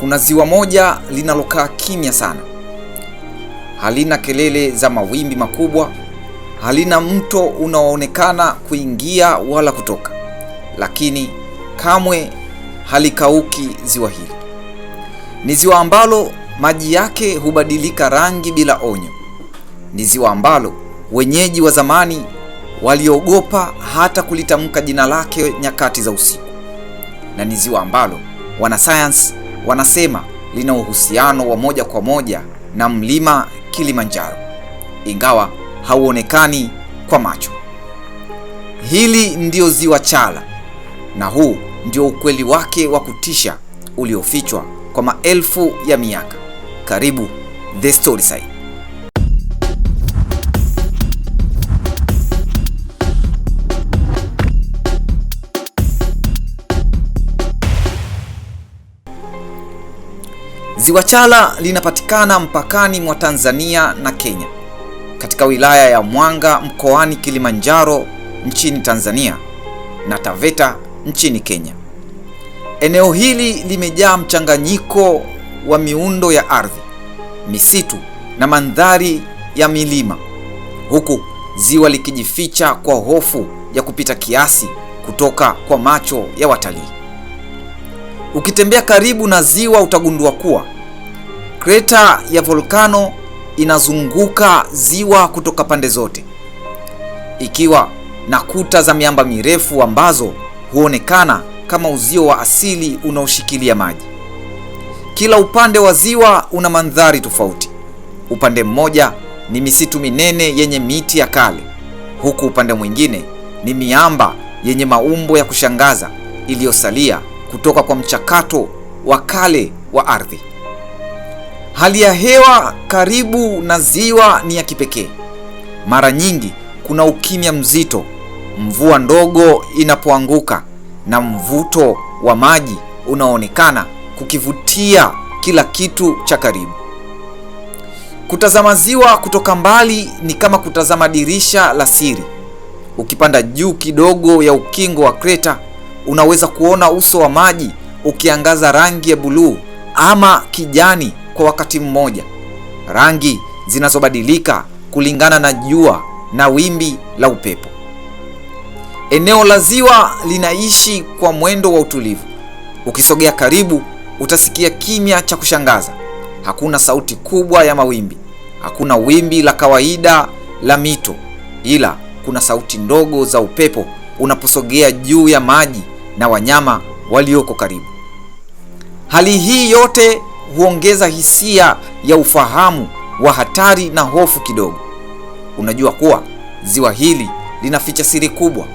Kuna ziwa moja linalokaa kimya sana. Halina kelele za mawimbi makubwa, halina mto unaoonekana kuingia wala kutoka, lakini kamwe halikauki. Ziwa hili ni ziwa ambalo maji yake hubadilika rangi bila onyo. Ni ziwa ambalo wenyeji wa zamani waliogopa hata kulitamka jina lake nyakati za usiku, na ni ziwa ambalo wanasayansi wanasema lina uhusiano wa moja kwa moja na mlima Kilimanjaro, ingawa hauonekani kwa macho. Hili ndio ziwa Chala, na huu ndio ukweli wake wa kutisha uliofichwa kwa maelfu ya miaka. Karibu The Storyside. Ziwa Chala linapatikana mpakani mwa Tanzania na Kenya, katika wilaya ya Mwanga mkoani Kilimanjaro nchini Tanzania na Taveta nchini Kenya. Eneo hili limejaa mchanganyiko wa miundo ya ardhi, misitu na mandhari ya milima, huku ziwa likijificha kwa hofu ya kupita kiasi kutoka kwa macho ya watalii. Ukitembea karibu na ziwa utagundua kuwa kreta ya volkano inazunguka ziwa kutoka pande zote, ikiwa na kuta za miamba mirefu ambazo huonekana kama uzio wa asili unaoshikilia maji. Kila upande wa ziwa una mandhari tofauti. Upande mmoja ni misitu minene yenye miti ya kale, huku upande mwingine ni miamba yenye maumbo ya kushangaza iliyosalia kutoka kwa mchakato wa kale wa ardhi. Hali ya hewa karibu na ziwa ni ya kipekee. Mara nyingi kuna ukimya mzito, mvua ndogo inapoanguka, na mvuto wa maji unaonekana kukivutia kila kitu cha karibu. Kutazama ziwa kutoka mbali ni kama kutazama dirisha la siri. Ukipanda juu kidogo ya ukingo wa kreta, unaweza kuona uso wa maji ukiangaza rangi ya buluu ama kijani kwa wakati mmoja, rangi zinazobadilika kulingana na jua na wimbi la upepo. Eneo la ziwa linaishi kwa mwendo wa utulivu. Ukisogea karibu, utasikia kimya cha kushangaza. Hakuna sauti kubwa ya mawimbi, hakuna wimbi la kawaida la mito, ila kuna sauti ndogo za upepo unaposogea juu ya maji na wanyama walioko karibu. Hali hii yote huongeza hisia ya ufahamu wa hatari na hofu kidogo. Unajua kuwa ziwa hili linaficha siri kubwa,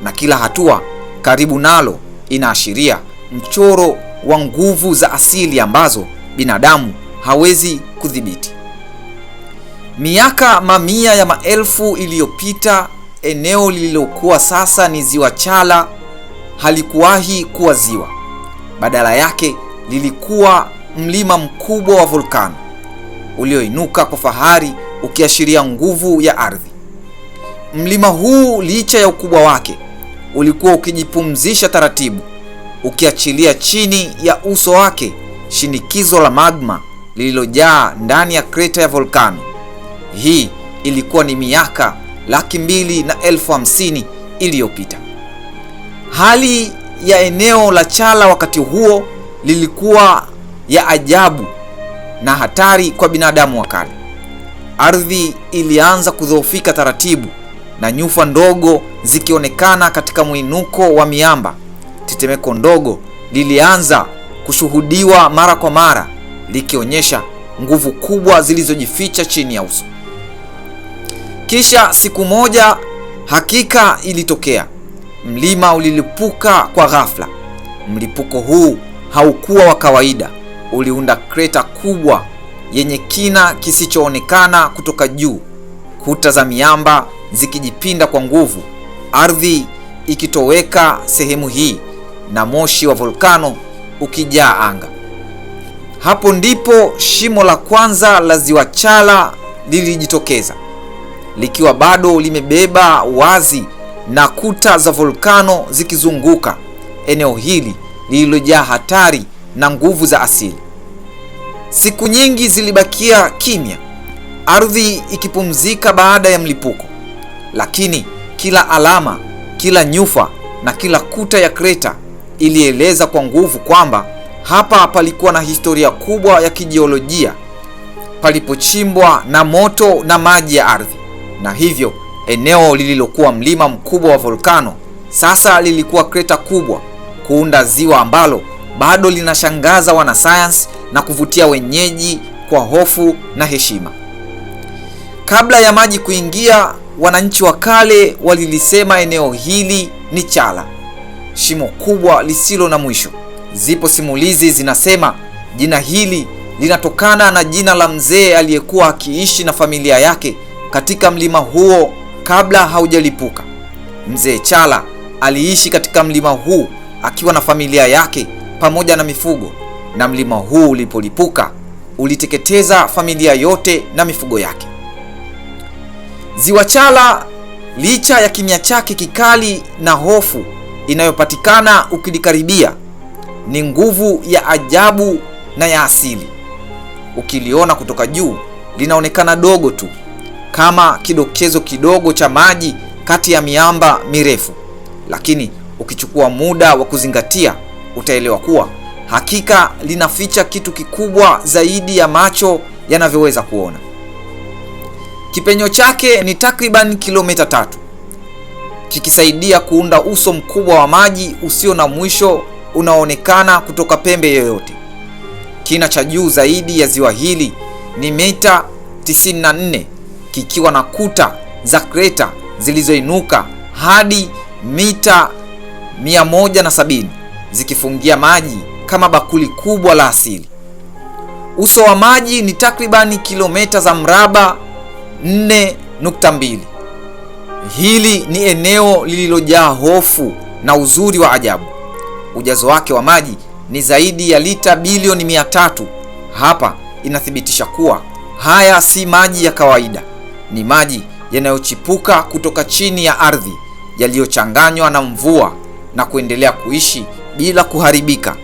na kila hatua karibu nalo inaashiria mchoro wa nguvu za asili ambazo binadamu hawezi kudhibiti. Miaka mamia ya maelfu iliyopita, eneo lililokuwa sasa ni ziwa Chala halikuwahi kuwa ziwa. Badala yake lilikuwa mlima mkubwa wa volkano ulioinuka kwa fahari, ukiashiria nguvu ya ardhi. Mlima huu, licha ya ukubwa wake, ulikuwa ukijipumzisha taratibu, ukiachilia chini ya uso wake shinikizo la magma lililojaa ndani ya kreta ya volkano. Hii ilikuwa ni miaka 250,000 iliyopita. Hali ya eneo la Chala wakati huo lilikuwa ya ajabu na hatari kwa binadamu wa kale. Ardhi ilianza kudhoofika taratibu, na nyufa ndogo zikionekana katika mwinuko wa miamba. Tetemeko ndogo lilianza kushuhudiwa mara kwa mara, likionyesha nguvu kubwa zilizojificha chini ya uso. Kisha siku moja, hakika ilitokea. Mlima ulilipuka kwa ghafla. Mlipuko huu haukuwa wa kawaida. Uliunda kreta kubwa yenye kina kisichoonekana kutoka juu, kuta za miamba zikijipinda kwa nguvu, ardhi ikitoweka sehemu hii, na moshi wa volkano ukijaa anga. Hapo ndipo shimo la kwanza la ziwa Chala lilijitokeza, likiwa bado limebeba wazi na kuta za volkano zikizunguka eneo hili lililojaa hatari na nguvu za asili. Siku nyingi zilibakia kimya, ardhi ikipumzika baada ya mlipuko. Lakini kila alama, kila nyufa na kila kuta ya kreta ilieleza kwa nguvu kwamba hapa palikuwa na historia kubwa ya kijiolojia palipochimbwa na moto na maji ya ardhi. Na hivyo eneo lililokuwa mlima mkubwa wa volkano sasa lilikuwa kreta kubwa, kuunda ziwa ambalo bado linashangaza wanasayansi na kuvutia wenyeji kwa hofu na heshima. Kabla ya maji kuingia, wananchi wa kale walilisema eneo hili ni Chala, shimo kubwa lisilo na mwisho. Zipo simulizi zinasema jina hili linatokana na jina la mzee aliyekuwa akiishi na familia yake katika mlima huo kabla haujalipuka. Mzee Chala aliishi katika mlima huu akiwa na familia yake pamoja na mifugo, na mlima huu ulipolipuka uliteketeza familia yote na mifugo yake. Ziwa Chala, licha ya kimya chake kikali na hofu inayopatikana ukilikaribia, ni nguvu ya ajabu na ya asili. Ukiliona kutoka juu linaonekana dogo tu, kama kidokezo kidogo cha maji kati ya miamba mirefu, lakini ukichukua muda wa kuzingatia utaelewa kuwa hakika linaficha kitu kikubwa zaidi ya macho yanavyoweza kuona. Kipenyo chake ni takriban kilomita 3, kikisaidia kuunda uso mkubwa wa maji usio na mwisho unaoonekana kutoka pembe yoyote. Kina cha juu zaidi ya ziwa hili ni mita 94, kikiwa na kuta za kreta zilizoinuka hadi mita 170, zikifungia maji kama bakuli kubwa la asili. Uso wa maji ni takribani kilomita za mraba 4.2. Hili ni eneo lililojaa hofu na uzuri wa ajabu. Ujazo wake wa maji ni zaidi ya lita bilioni 300. Hapa inathibitisha kuwa haya si maji ya kawaida, ni maji yanayochipuka kutoka chini ya ardhi, yaliyochanganywa na mvua na kuendelea kuishi bila kuharibika,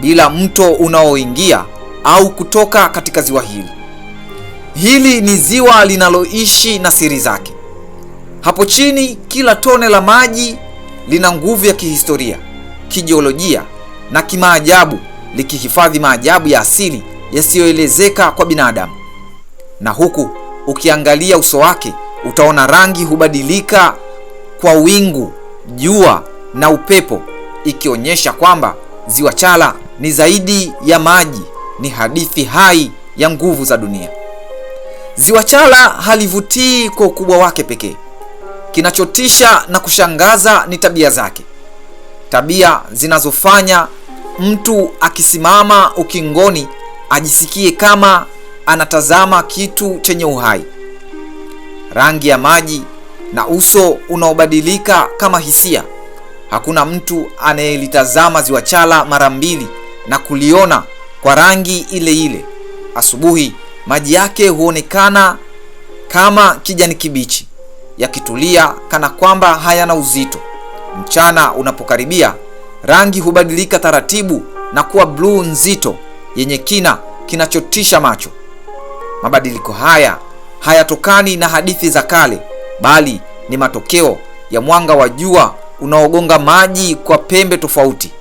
bila mto unaoingia au kutoka katika ziwa hili. Hili ni ziwa linaloishi na siri zake. Hapo chini, kila tone la maji lina nguvu ya kihistoria, kijiolojia na kimaajabu, likihifadhi maajabu ya asili yasiyoelezeka kwa binadamu. Na huku ukiangalia uso wake, utaona rangi hubadilika kwa wingu, jua na upepo, ikionyesha kwamba ziwa Chala ni zaidi ya maji, ni hadithi hai ya nguvu za dunia. Ziwa Chala halivutii kwa ukubwa wake pekee. Kinachotisha na kushangaza ni tabia zake, tabia zinazofanya mtu akisimama ukingoni ajisikie kama anatazama kitu chenye uhai. Rangi ya maji na uso unaobadilika kama hisia. Hakuna mtu anayelitazama ziwa Chala mara mbili na kuliona kwa rangi ile ile. Asubuhi maji yake huonekana kama kijani kibichi, yakitulia kana kwamba hayana uzito. Mchana unapokaribia, rangi hubadilika taratibu na kuwa bluu nzito yenye kina kinachotisha macho. Mabadiliko haya hayatokani na hadithi za kale, bali ni matokeo ya mwanga wa jua unaogonga maji kwa pembe tofauti,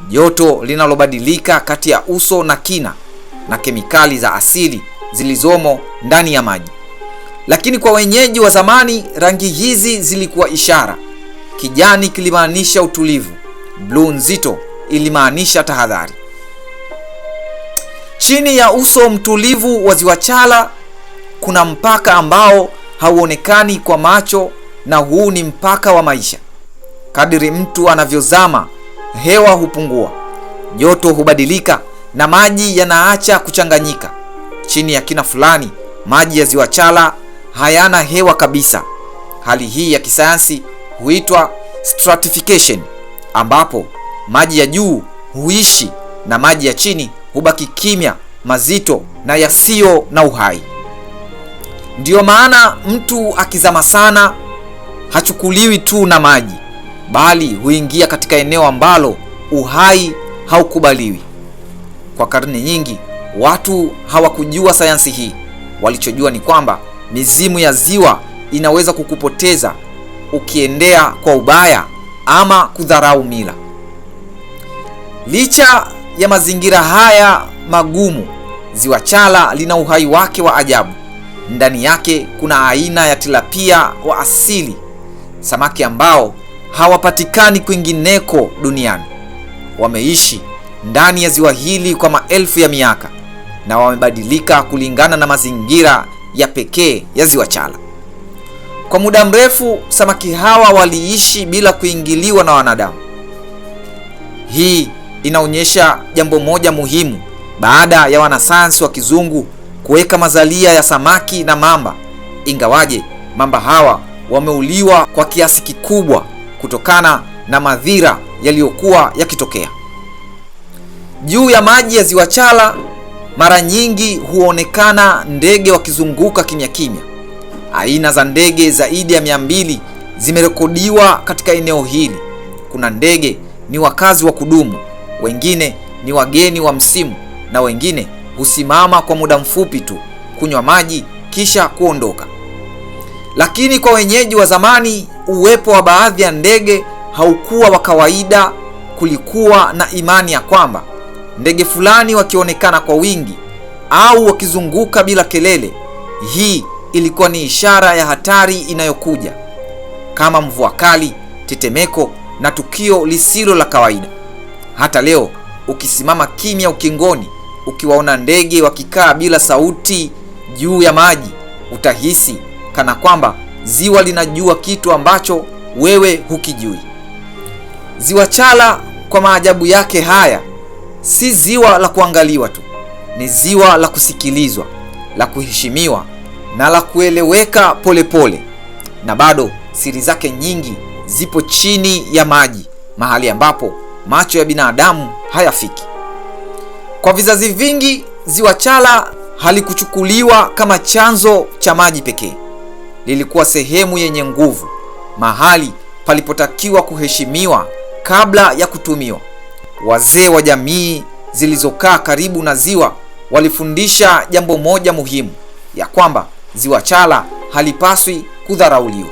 joto linalobadilika kati ya uso na kina, na kemikali za asili zilizomo ndani ya maji. Lakini kwa wenyeji wa zamani, rangi hizi zilikuwa ishara. Kijani kilimaanisha utulivu, bluu nzito ilimaanisha tahadhari. Chini ya uso mtulivu wa ziwa Chala kuna mpaka ambao hauonekani kwa macho, na huu ni mpaka wa maisha. Kadiri mtu anavyozama, hewa hupungua, joto hubadilika na maji yanaacha kuchanganyika. Chini ya kina fulani, maji ya ziwa Chala hayana hewa kabisa. Hali hii ya kisayansi huitwa stratification, ambapo maji ya juu huishi na maji ya chini hubaki kimya, mazito na yasiyo na uhai. Ndiyo maana mtu akizama sana hachukuliwi tu na maji, bali huingia katika eneo ambalo uhai haukubaliwi. Kwa karne nyingi, Watu hawakujua sayansi hii. Walichojua ni kwamba mizimu ya ziwa inaweza kukupoteza ukiendea kwa ubaya ama kudharau mila. Licha ya mazingira haya magumu, Ziwa Chala lina uhai wake wa ajabu. Ndani yake kuna aina ya tilapia wa asili, samaki ambao hawapatikani kwingineko duniani. Wameishi ndani ya ziwa hili kwa maelfu ya miaka na wamebadilika kulingana na mazingira ya pekee ya Ziwa Chala. Kwa muda mrefu, samaki hawa waliishi bila kuingiliwa na wanadamu. Hii inaonyesha jambo moja muhimu. Baada ya wanasayansi wa kizungu kuweka mazalia ya samaki na mamba, ingawaje mamba hawa wameuliwa kwa kiasi kikubwa kutokana na madhira yaliyokuwa yakitokea. Juu ya maji ya Ziwa Chala mara nyingi huonekana ndege wakizunguka kimya kimya. Aina za ndege zaidi ya 200 zimerekodiwa katika eneo hili. Kuna ndege ni wakazi wa kudumu, wengine ni wageni wa msimu, na wengine husimama kwa muda mfupi tu kunywa maji kisha kuondoka. Lakini kwa wenyeji wa zamani, uwepo wa baadhi ya ndege haukuwa wa kawaida. Kulikuwa na imani ya kwamba ndege fulani wakionekana kwa wingi au wakizunguka bila kelele, hii ilikuwa ni ishara ya hatari inayokuja, kama mvua kali, tetemeko na tukio lisilo la kawaida. Hata leo ukisimama kimya ukingoni ukiwaona ndege wakikaa bila sauti juu ya maji, utahisi kana kwamba ziwa linajua kitu ambacho wewe hukijui. Ziwa Chala kwa maajabu yake haya si ziwa la kuangaliwa tu, ni ziwa la kusikilizwa, la kuheshimiwa na la kueleweka polepole. Na bado siri zake nyingi zipo chini ya maji, mahali ambapo macho ya binadamu hayafiki. Kwa vizazi vingi, Ziwa Chala halikuchukuliwa kama chanzo cha maji pekee. Lilikuwa sehemu yenye nguvu, mahali palipotakiwa kuheshimiwa kabla ya kutumiwa. Wazee wa jamii zilizokaa karibu na ziwa walifundisha jambo moja muhimu, ya kwamba Ziwa Chala halipaswi kudharauliwa.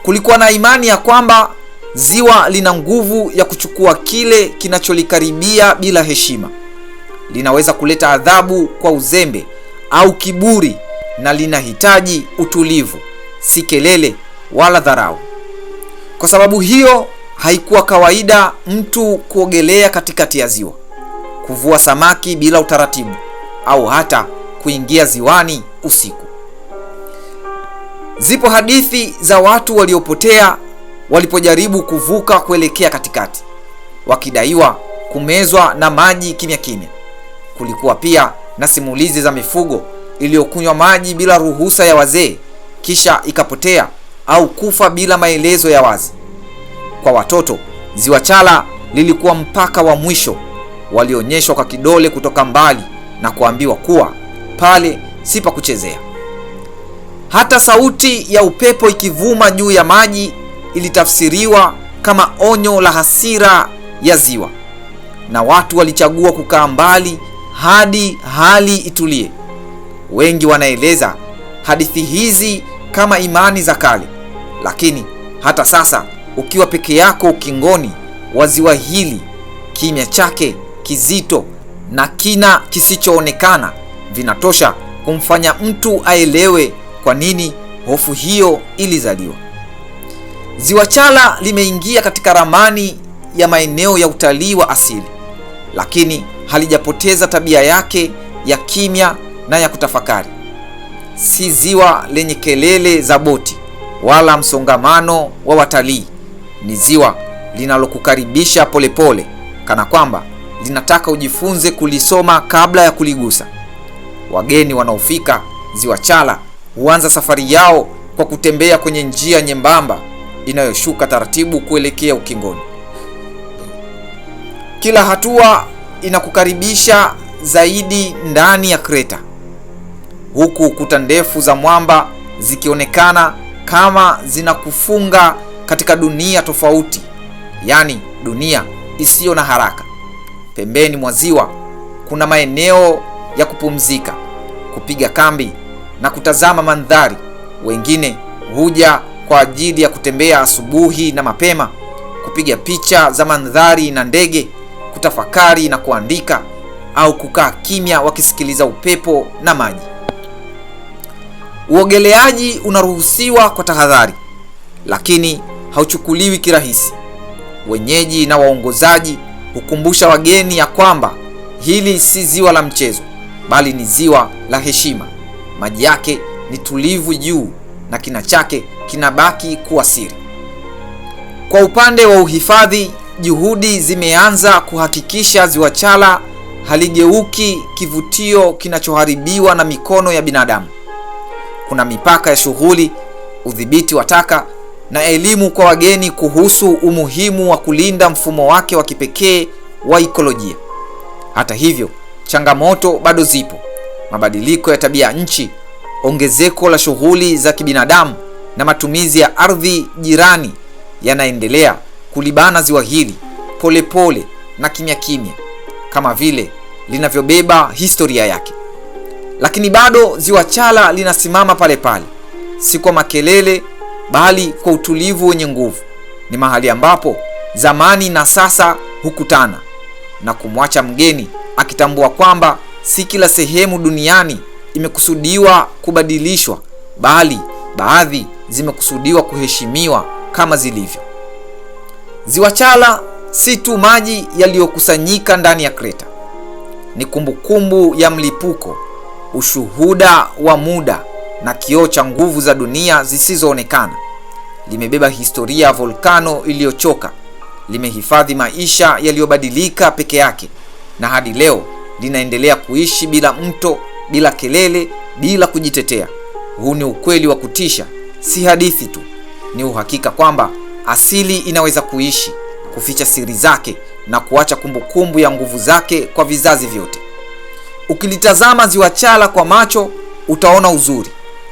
Kulikuwa na imani ya kwamba ziwa lina nguvu ya kuchukua kile kinacholikaribia bila heshima. Linaweza kuleta adhabu kwa uzembe au kiburi, na linahitaji utulivu, si kelele wala dharau. Kwa sababu hiyo, haikuwa kawaida mtu kuogelea katikati ya ziwa, kuvua samaki bila utaratibu, au hata kuingia ziwani usiku. Zipo hadithi za watu waliopotea walipojaribu kuvuka kuelekea katikati, wakidaiwa kumezwa na maji kimya kimya. Kulikuwa pia na simulizi za mifugo iliyokunywa maji bila ruhusa ya wazee, kisha ikapotea au kufa bila maelezo ya wazi. Kwa watoto, Ziwa Chala lilikuwa mpaka wa mwisho. Walionyeshwa kwa kidole kutoka mbali na kuambiwa kuwa pale si pa kuchezea. Hata sauti ya upepo ikivuma juu ya maji ilitafsiriwa kama onyo la hasira ya ziwa, na watu walichagua kukaa mbali hadi hali itulie. Wengi wanaeleza hadithi hizi kama imani za kale, lakini hata sasa ukiwa peke yako ukingoni wa ziwa hili, kimya chake kizito na kina kisichoonekana vinatosha kumfanya mtu aelewe kwa nini hofu hiyo ilizaliwa. Ziwa Chala limeingia katika ramani ya maeneo ya utalii wa asili, lakini halijapoteza tabia yake ya kimya na ya kutafakari. Si ziwa lenye kelele za boti wala msongamano wa watalii. Ni ziwa linalokukaribisha polepole, kana kwamba linataka ujifunze kulisoma kabla ya kuligusa. Wageni wanaofika Ziwa Chala huanza safari yao kwa kutembea kwenye njia nyembamba inayoshuka taratibu kuelekea ukingoni. Kila hatua inakukaribisha zaidi ndani ya kreta, huku kuta ndefu za mwamba zikionekana kama zinakufunga katika dunia tofauti, yani dunia isiyo na haraka. Pembeni mwa ziwa kuna maeneo ya kupumzika, kupiga kambi na kutazama mandhari. Wengine huja kwa ajili ya kutembea asubuhi na mapema, kupiga picha za mandhari na ndege, kutafakari na kuandika, au kukaa kimya wakisikiliza upepo na maji. Uogeleaji unaruhusiwa kwa tahadhari, lakini hauchukuliwi kirahisi. Wenyeji na waongozaji hukumbusha wageni ya kwamba hili si ziwa la mchezo, bali ni ziwa la heshima. Maji yake ni tulivu juu na kina chake kinabaki kuwa siri. Kwa upande wa uhifadhi, juhudi zimeanza kuhakikisha ziwa Chala haligeuki kivutio kinachoharibiwa na mikono ya binadamu. Kuna mipaka ya shughuli, udhibiti wa taka na elimu kwa wageni kuhusu umuhimu wa kulinda mfumo wake wa kipekee wa ikolojia. Hata hivyo, changamoto bado zipo. Mabadiliko ya tabia nchi, ongezeko la shughuli za kibinadamu na matumizi ya ardhi jirani yanaendelea kulibana ziwa hili polepole na kimya kimya, kama vile linavyobeba historia yake. Lakini bado ziwa Chala linasimama pale pale, si kwa makelele bali kwa utulivu wenye nguvu. Ni mahali ambapo zamani na sasa hukutana na kumwacha mgeni akitambua kwamba si kila sehemu duniani imekusudiwa kubadilishwa, bali baadhi zimekusudiwa kuheshimiwa kama zilivyo. Ziwa Chala si tu maji yaliyokusanyika ndani ya kreta. Ni kumbukumbu ya mlipuko, ushuhuda wa muda na kioo cha nguvu za dunia zisizoonekana. Limebeba historia ya volkano iliyochoka, limehifadhi maisha yaliyobadilika peke yake, na hadi leo linaendelea kuishi bila mto, bila kelele, bila kujitetea. Huu ni ukweli wa kutisha, si hadithi tu. Ni uhakika kwamba asili inaweza kuishi, kuficha siri zake na kuacha kumbukumbu ya nguvu zake kwa vizazi vyote. Ukilitazama ziwa Chala kwa macho utaona uzuri,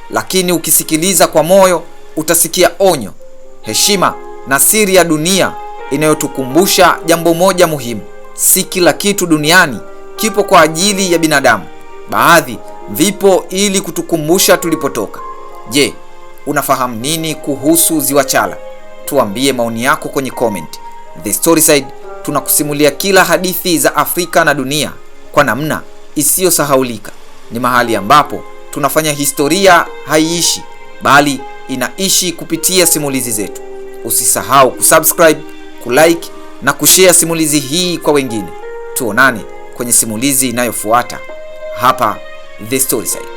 lakini ukisikiliza kwa moyo utasikia onyo, heshima na siri ya dunia inayotukumbusha jambo moja muhimu: si kila kitu duniani kipo kwa ajili ya binadamu. Baadhi vipo ili kutukumbusha tulipotoka. Je, unafahamu nini kuhusu ziwa Chala? Tuambie maoni yako kwenye comment. The Storyside tunakusimulia kila hadithi za Afrika na dunia kwa namna isiyosahaulika. Ni mahali ambapo tunafanya historia haiishi, bali inaishi kupitia simulizi zetu. Usisahau kusubscribe, kulike na kushare simulizi hii kwa wengine. Tuonane kwenye simulizi inayofuata hapa The Storyside.